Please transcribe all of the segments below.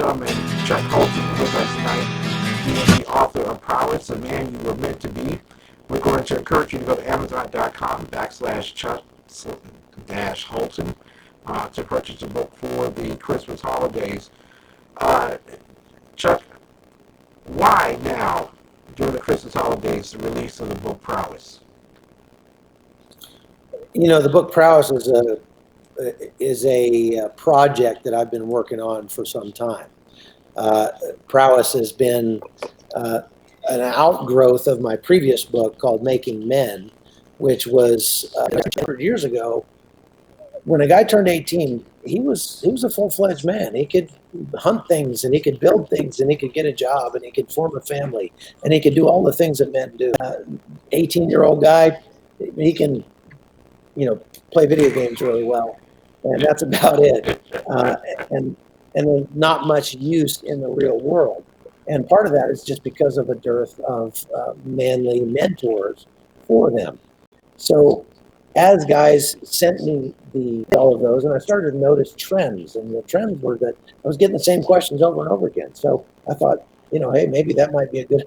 gentleman, Chuck Holton, with us tonight. He is the author of Prowess, A Man You Were Meant to Be. We're going to encourage you to go to Amazon.com/Chuck-Holton to purchase a book for the Christmas holidays. Chuck, why now, during the Christmas holidays, the release of the book Prowess? You know, the book Prowess is a project that I've been working on for some time. Prowess has been an outgrowth of my previous book called Making Men, which was 100 years ago. When a guy turned 18, he was a full-fledged man. He could hunt things, and he could build things, and he could get a job, and he could form a family, and he could do all the things that men do. 18-year-old guy, he can, play video games really well, and that's about it. And not much use in the real world. And part of that is just because of a dearth of manly mentors for them. So as guys sent me all of those, and I started to notice trends, and the trends were that I was getting the same questions over and over again. So I thought, hey, maybe that might be a good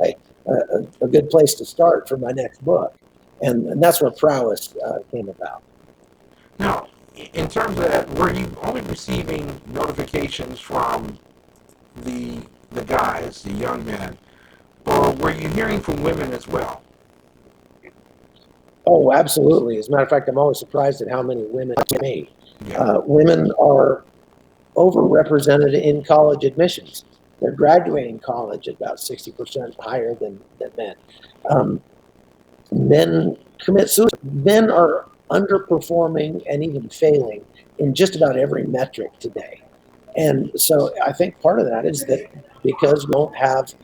place to start for my next book, and that's where Prowess came about. Now, in terms of that, were you only receiving notifications from the guys, the young men, or were you hearing from women as well? Oh, absolutely. As a matter of fact, I'm always surprised at how many women to me. Yeah. Women are overrepresented in college admissions. They're graduating college at about 60% higher than men. Men commit suicide. Men are underperforming and even failing in just about every metric today. And so I think part of that is that because we don't have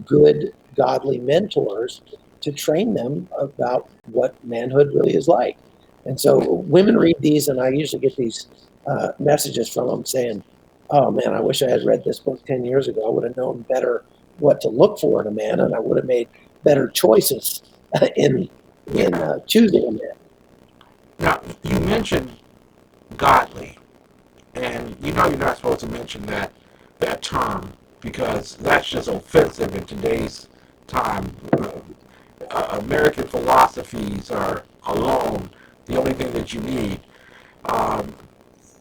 good, godly mentors to train them about what manhood really is like. And so women read these, and I usually get these messages from them saying, oh man, I wish I had read this book 10 years ago. I would have known better what to look for in a man, and I would have made better choices in choosing a man. Now, you mentioned godly, and you're not supposed to mention that term because that's just offensive in today's time. American philosophies are alone the only thing that you need.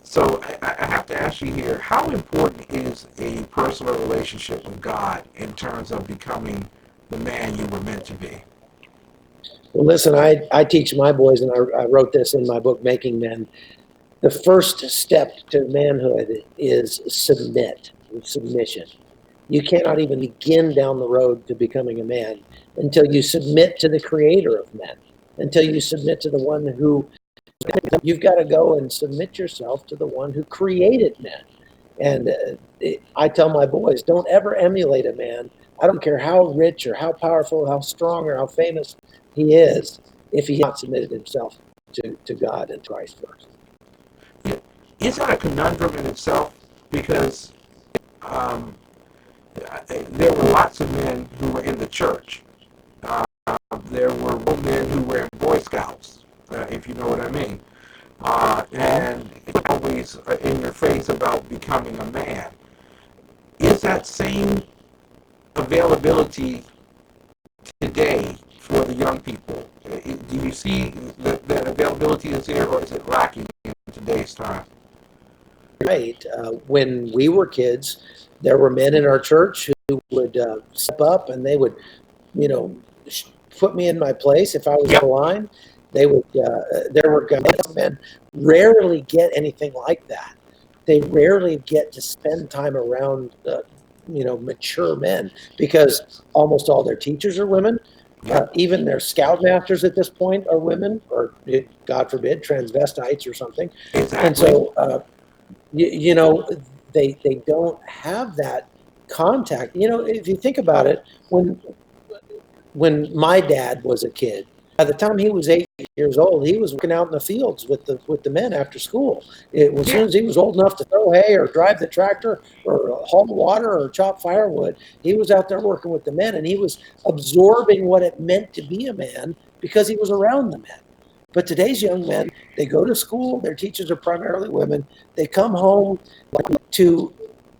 So I have to ask you here, how important is a personal relationship with God in terms of becoming the man you were meant to be? Well, listen, I teach my boys, and I wrote this in my book, Making Men. The first step to manhood is submission. You cannot even begin down the road to becoming a man until you submit to the creator of men, until you submit to the one who, you've got to go and submit yourself to the one who created men. And I tell my boys, don't ever emulate a man. I don't care how rich or how powerful, how strong or how famous he is, if he has not submitted himself to God and Christ first. Is that a conundrum in itself? Because there were lots of men who were in the church. There were men who were in Boy Scouts, if you know what I mean. And it's always in your face about becoming a man. Is that same availability today for the young people? Do you see that availability is there, or is it lacking in today's time? Right. When we were kids, there were men in our church who would step up, and they would, put me in my place if I was out of line. They would. There were men rarely get anything like that. They rarely get to spend time around, mature men, because almost all their teachers are women. Even their scoutmasters at this point are women, or God forbid, transvestites or something. Exactly. And so, they don't have that contact. If you think about it, when my dad was a kid, by the time he was 8 years old, he was working out in the fields with the men after school. As soon as he was old enough to throw hay or drive the tractor or haul water or chop firewood, he was out there working with the men, and he was absorbing what it meant to be a man because he was around the men. But today's young men, they go to school, their teachers are primarily women, they come home to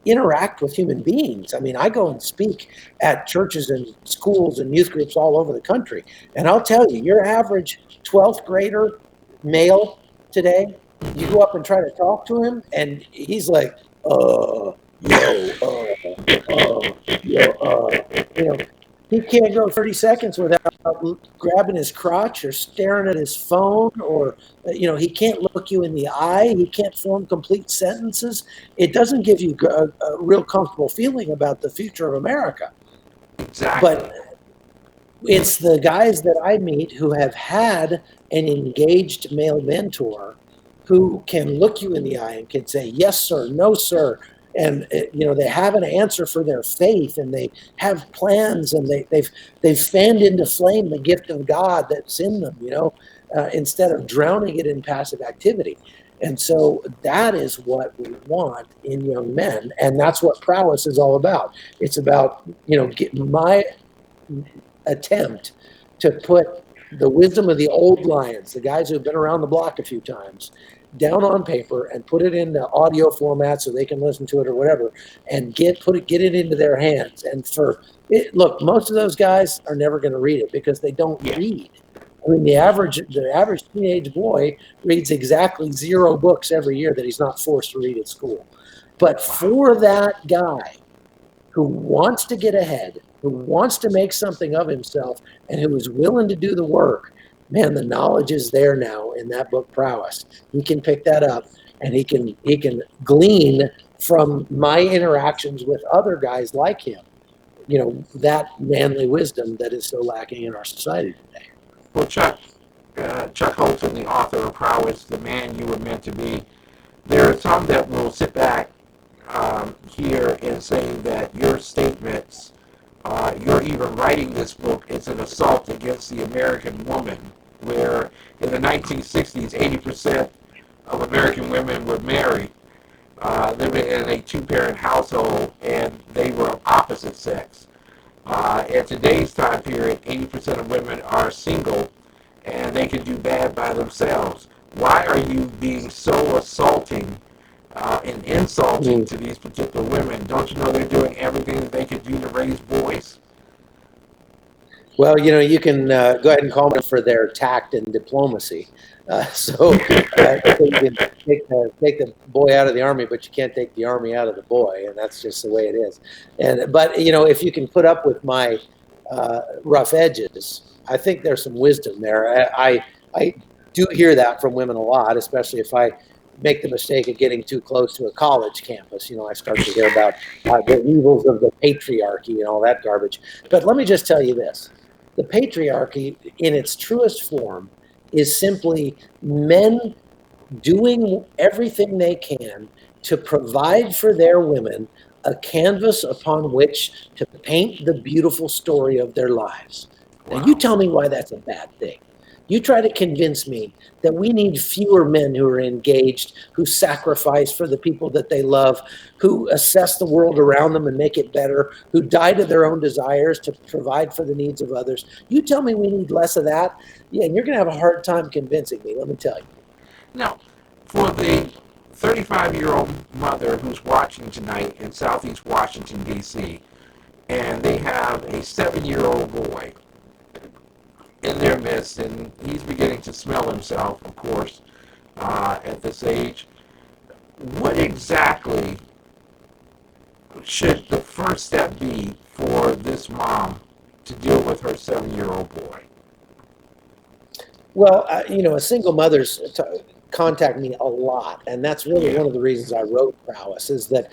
interact with human beings. I mean, I go and speak at churches and schools and youth groups all over the country. And I'll tell you, your average 12th grader male today, you go up and try to talk to him, and he's like, yo, you know, he can't go 30 seconds without grabbing his crotch or staring at his phone, or, he can't look you in the eye. He can't form complete sentences. It doesn't give you a real comfortable feeling about the future of America. Exactly. But it's the guys that I meet who have had an engaged male mentor who can look you in the eye and can say, yes, sir, no, sir. And, they have an answer for their faith, and they have plans, and they've fanned into flame the gift of God that's in them, instead of drowning it in passive activity. And so that is what we want in young men. And that's what prowess is all about. It's about, my attempt to put the wisdom of the old lions, the guys who've been around the block a few times, down on paper and put it in the audio format so they can listen to it or whatever, and get it into their hands. And look, most of those guys are never going to read it because they don't read. I mean, the average teenage boy reads exactly 0 books every year that he's not forced to read at school. But for that guy who wants to get ahead, who wants to make something of himself, and who is willing to do the work, man, the knowledge is there now in that book, Prowess. He can pick that up, and he can glean from my interactions with other guys like him, that manly wisdom that is so lacking in our society today. Well, Chuck Holton, the author of Prowess, the man you were meant to be, there are some that will sit back here and saying that your statements, you're even writing this book, is an assault against the American woman, where in the 1960s, 80% of American women were married, living in a two-parent household, and they were of opposite sex. At today's time period, 80% of women are single, and they can do bad by themselves. Why are you being so assaulting and insulting to these particular women? Don't you know they're doing everything that they could do to raise boys? Well, you can go ahead and call them for their tact and diplomacy. So you can take the boy out of the army, but you can't take the army out of the boy, and that's just the way it is. But if you can put up with my rough edges, I think there's some wisdom there. I do hear that from women a lot, especially if I make the mistake of getting too close to a college campus. I start to hear about the evils of the patriarchy and all that garbage. But let me just tell you this. The patriarchy, in its truest form, is simply men doing everything they can to provide for their women a canvas upon which to paint the beautiful story of their lives. Wow. Now, you tell me why that's a bad thing. You try to convince me that we need fewer men who are engaged, who sacrifice for the people that they love, who assess the world around them and make it better, who die to their own desires to provide for the needs of others. You tell me we need less of that, and you're going to have a hard time convincing me, let me tell you. Now, for the 35-year-old mother who's watching tonight in Southeast Washington, D.C., and they have a 7-year-old boy in their midst, and he's beginning to smell himself, of course, at this age. What exactly should the first step be for this mom to deal with her 7-year-old boy? Well, a single mother's contact me a lot, and that's really one of the reasons I wrote Prowess, is that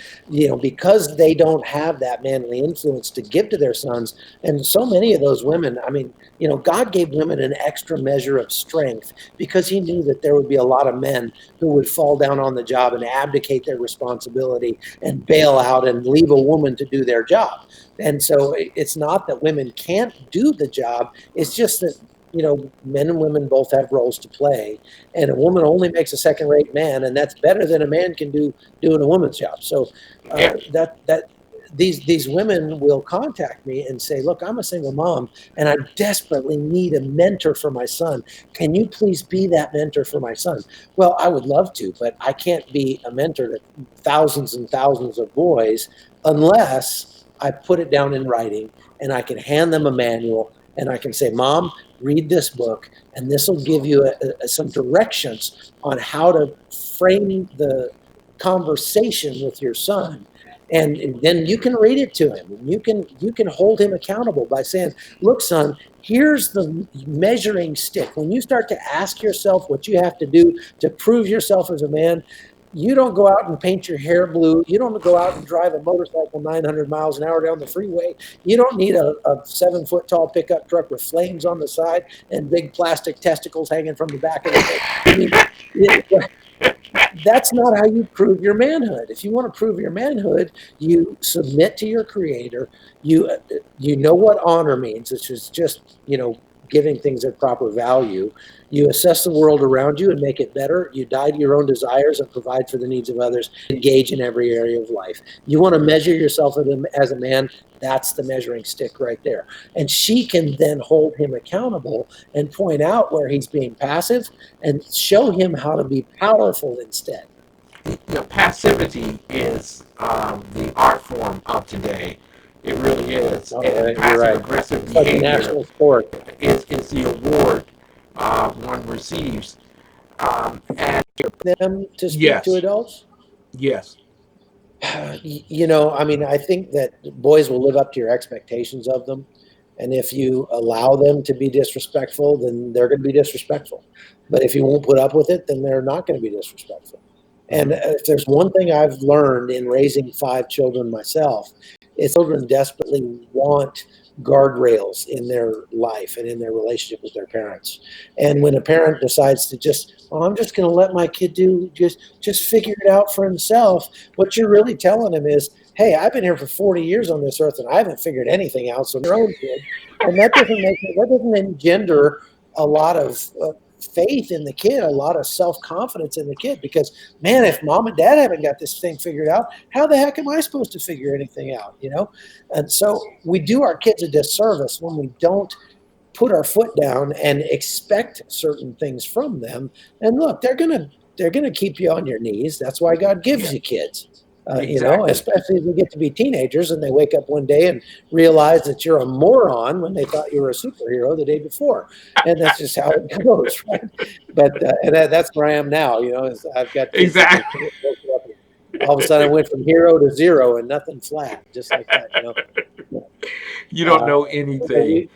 because they don't have that manly influence to give to their sons, and so many of those women, I mean, God gave women an extra measure of strength because he knew that there would be a lot of men who would fall down on the job and abdicate their responsibility and bail out and leave a woman to do their job. And so it's not that women can't do the job, it's just that men and women both have roles to play, and a woman only makes a second-rate man, and that's better than a man can do doing a woman's job. So these women will contact me and say, look, I'm a single mom and I desperately need a mentor for my son. Can you please be that mentor for my son? Well, I would love to, but I can't be a mentor to thousands and thousands of boys unless I put it down in writing and I can hand them a manual and I can say, Mom, read this book, and this will give you some directions on how to frame the conversation with your son. And then you can read it to him. You can hold him accountable by saying, look, son, here's the measuring stick. When you start to ask yourself what you have to do to prove yourself as a man, you don't go out and paint your hair blue. You don't go out and drive a motorcycle 900 miles an hour down the freeway. You don't need a 7-foot tall pickup truck with flames on the side and big plastic testicles hanging from the back of the thing. I mean, that's not how you prove your manhood. If you want to prove your manhood, you submit to your creator. You know what honor means, which is just, giving things their proper value. You assess the world around you and make it better. You die to your own desires and provide for the needs of others. Engage in every area of life. You want to measure yourself as a man, that's the measuring stick right there. And she can then hold him accountable and point out where he's being passive and show him how to be powerful instead. Passivity is the art form of today. It really is. And passive-aggressive behavior like a national sport. Is the award one receives. And them to speak to adults? Yes. I think that boys will live up to your expectations of them. And if you allow them to be disrespectful, then they're going to be disrespectful. But if you won't put up with it, then they're not going to be disrespectful. And if there's one thing I've learned in raising 5 children myself, it's children desperately want guardrails in their life and in their relationship with their parents. And when a parent decides to I'm just going to let my kid just figure it out for himself, what you're really telling him is, hey, I've been here for 40 years on this earth and I haven't figured anything out. So your own kid, and that doesn't engender a lot of faith in the kid, a lot of self-confidence in the kid, because man, if mom and dad haven't got this thing figured out, how the heck am I supposed to figure anything out? And so we do our kids a disservice when we don't put our foot down and expect certain things from them. And look, they're gonna keep you on your knees. That's why God gives you kids. Exactly. Especially as they get to be teenagers and they wake up one day and realize that you're a moron when they thought you were a superhero the day before. And that's just how it goes, right? But that's where I am now. I've got exactly. All of a sudden I went from hero to zero and nothing flat, just like that. You don't know anything.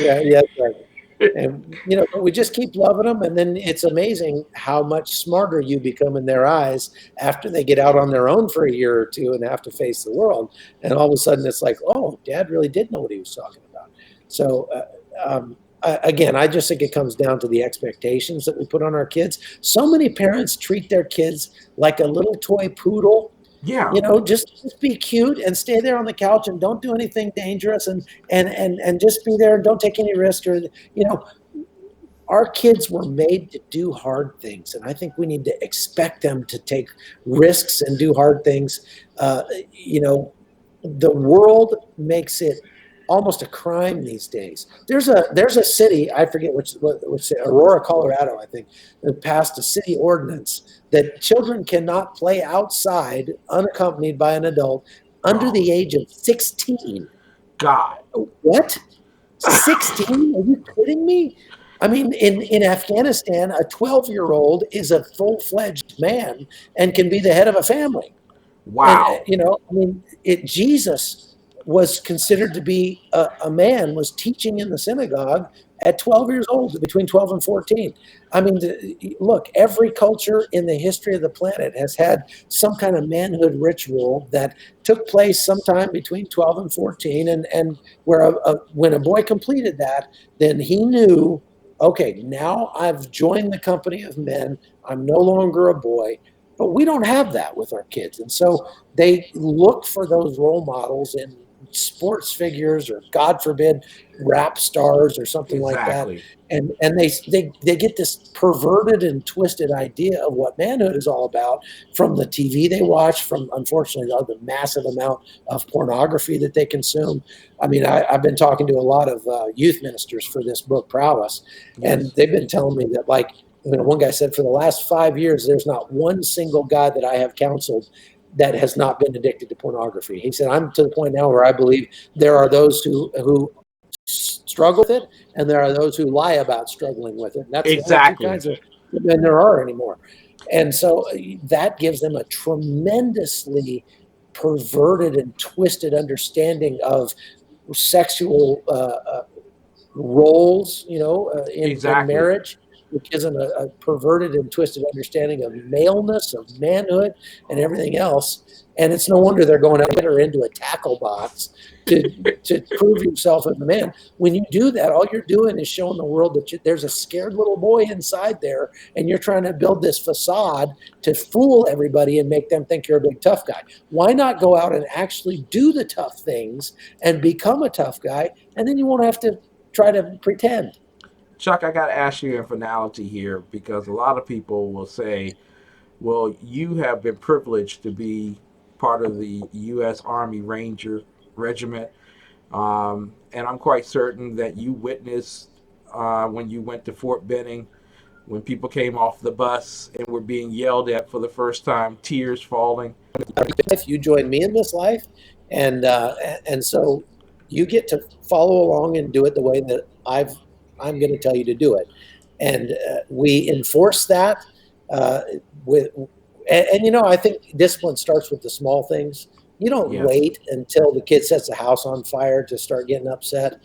Yeah, right. And we just keep loving them, and then it's amazing how much smarter you become in their eyes after they get out on their own for a year or two and have to face the world. And all of a sudden, it's like, oh, Dad really did know what he was talking about. So, again, I just think it comes down to the expectations that we put on our kids. So many parents treat their kids like a little toy poodle. Yeah. Just be cute and stay there on the couch and don't do anything dangerous and just be there and don't take any risk our kids were made to do hard things, and I think we need to expect them to take risks and do hard things. The world makes it almost a crime these days. There's a city, I forget which Aurora, Colorado, I think, that passed a city ordinance that children cannot play outside unaccompanied by an adult under the age of 16. God. What? 16? Are you kidding me? I mean, in Afghanistan, a 12-year-old is a full-fledged man and can be the head of a family. Wow. And, Jesus was considered to be a man, was teaching in the synagogue at 12 years old, between 12 and 14. I mean, look, every culture in the history of the planet has had some kind of manhood ritual that took place sometime between 12 and 14. And where when a boy completed that, then he knew, okay, now I've joined the company of men. I'm no longer a boy. But we don't have that with our kids. And so they look for those role models in sports figures or, God forbid, rap stars or something like that. Exactly. And they get this perverted and twisted idea of what manhood is all about from the TV they watch, from, unfortunately, the massive amount of pornography that they consume. I mean, I've been talking to a lot of youth ministers for this book, Prowess, and Yes. they've been telling me that, like, one guy said, for the last 5 years, there's not one single guy that I have counseled that has not been addicted to pornography. He said, I'm to the point now where I believe there are those who struggle with it, and there are those who lie about struggling with it. And that's the only two Exactly. kinds of men there are anymore. And so that gives them a tremendously perverted and twisted understanding of sexual roles, in Exactly. marriage, which gives them a perverted and twisted understanding of maleness, of manhood, and everything else. And it's no wonder they're going out or into a tackle box to prove yourself as a man. When you do that, all you're doing is showing the world that there's a scared little boy inside there, and you're trying to build this facade to fool everybody and make them think you're a big tough guy. Why not go out and actually do the tough things and become a tough guy, and then you won't have to try to pretend. Chuck, I got to ask you in finality here because a lot of people will say, well, you have been privileged to be part of the U.S. Army Ranger Regiment. And I'm quite certain that you witnessed when you went to Fort Benning, when people came off the bus and were being yelled at for the first time, tears falling. If you join me in this life, and so you get to follow along and do it the way that I'm going to tell you to do it, and we enforce that uh, with. I think discipline starts with the small things. You don't Yes. wait until the kid sets the house on fire to start getting upset.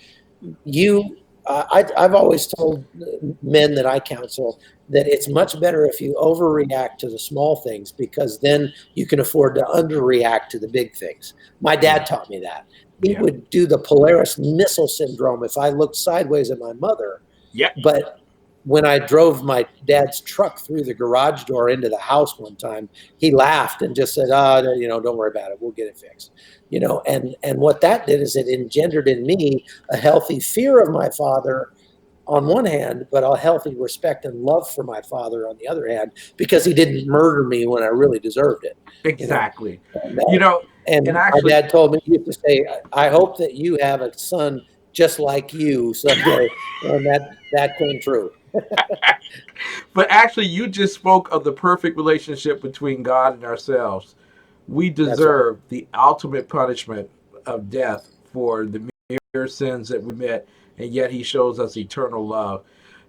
I've always told men that I counsel that it's much better if you overreact to the small things, because then you can afford to underreact to the big things. My Yeah. dad taught me that. He Yeah. would do the Polaris missile syndrome if I looked sideways at my mother. Yeah. But when I drove my dad's truck through the garage door into the house one time, he laughed and just said, don't worry about it. We'll get it fixed. And what that did is it engendered in me a healthy fear of my father on one hand, but a healthy respect and love for my father on the other hand, because he didn't murder me when I really deserved it. You know, Exactly. and, You know, and my actually, dad told me, he used to say, I hope that you have a son just like you someday. And that came true. but actually, you just spoke of the perfect relationship between God and ourselves. We That's right. deserve the ultimate punishment of death for the mere sins that we commit, and yet He shows us eternal love.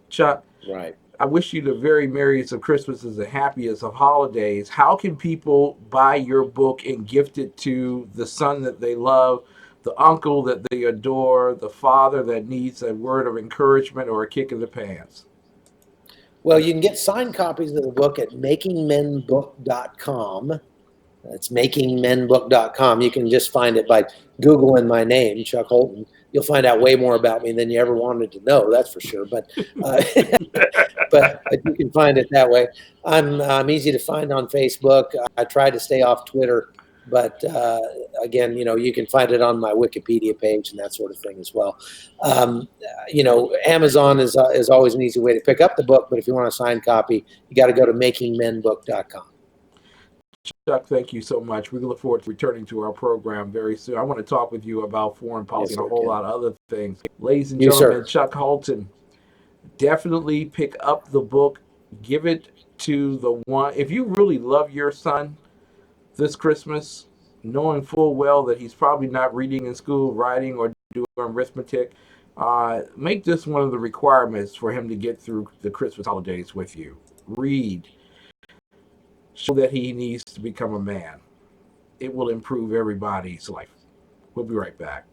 Chuck, Right. I wish you the very merriest of Christmases and happiest of holidays. How can people buy your book and gift it to the son that they love, the uncle that they adore, the father that needs a word of encouragement or a kick in the pants? Well, you can get signed copies of the book at makingmenbook.com. That's makingmenbook.com. You can just find it by Googling my name, Chuck Holton. You'll find out way more about me than you ever wanted to know, that's for sure. Uh, but you can find it that way. I'm easy to find on Facebook. I try to stay off Twitter, but again, you can find it on my Wikipedia page and that sort of thing as well. Amazon is always an easy way to pick up the book, but if you want a signed copy, you got to go to makingmenbook.com. Chuck, thank you so much. We look forward to returning to our program very soon. I want to talk with you about foreign policy Yes, and a sir, whole Ken. lot of other things. Ladies and You, gentlemen, sir. Chuck Holton, definitely pick up the book, give it to the one. If you really love your son this Christmas, knowing full well that he's probably not reading in school, writing, or doing arithmetic, make this one of the requirements for him to get through the Christmas holidays with you. Read. Show that he needs to become a man. It will improve everybody's life. We'll be right back.